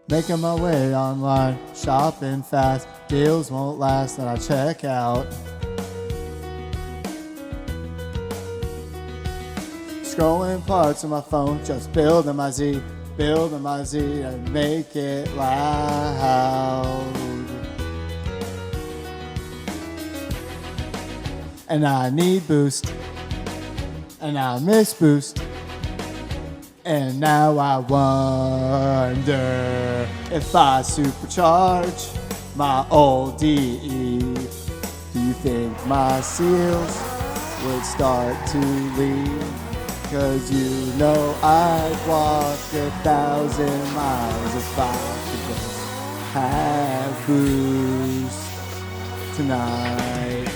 Making my way online, shopping fast, deals won't last, and I check out. Scrolling parts of my phone, just building my Z and make it loud. And I need boost, and I miss boost. And now I wonder if I supercharge my old DE. Do you think my seals would start to leak? 'Cause you know I'd walk 1,000 miles if I could just have boost tonight.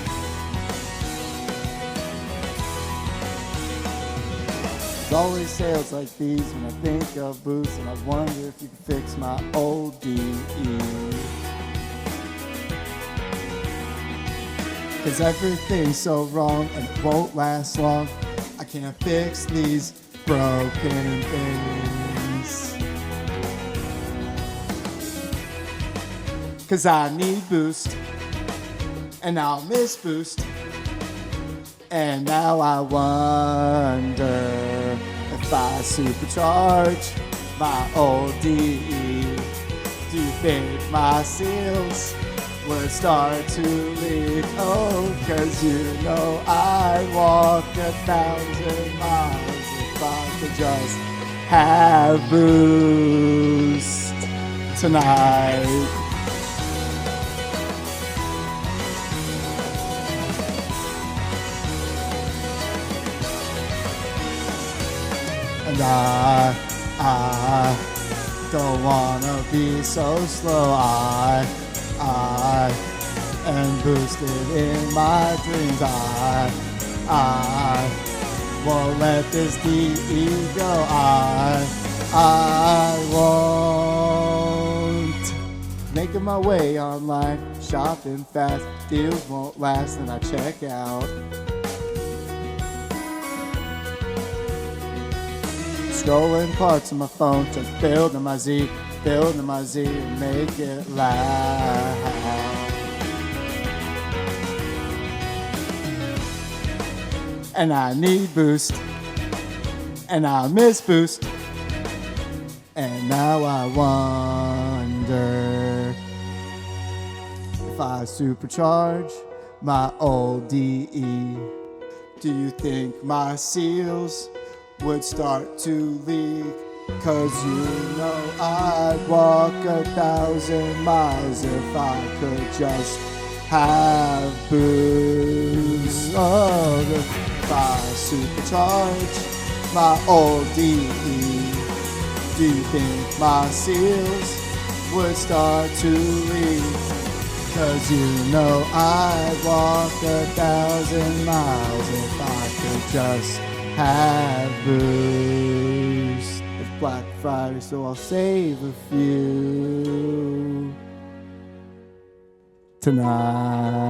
There's always sales like these when I think of boost, and I wonder if you can fix my old DE. 'Cause everything's so wrong and it won't last long. I can't fix these broken things. 'Cause I need boost, and I'll miss boost. And now I wonder if I supercharge my old DE. Do you think my seals would start to leak? Oh, 'cause you know I'd walk 1,000 miles if I could just have boost tonight. And I don't wanna be so slow. I am boosted in my dreams. I won't let this DE go. I won't. Making my way online, shopping fast, deals won't last, and I check out. Scrolling parts of my phone, just building my Z and make it loud. And I need boost, and I miss boost. And now I wonder if I supercharge my old DE. Do you think my seals would start to leak? 'Cause you know I'd walk 1,000 miles if I could just have boost. Oh, if I supercharge my old DE, do you think my seals would start to leak? 'Cause you know I'd walk 1,000 miles if I could just have boost. It's Black Friday, so I'll save a few tonight.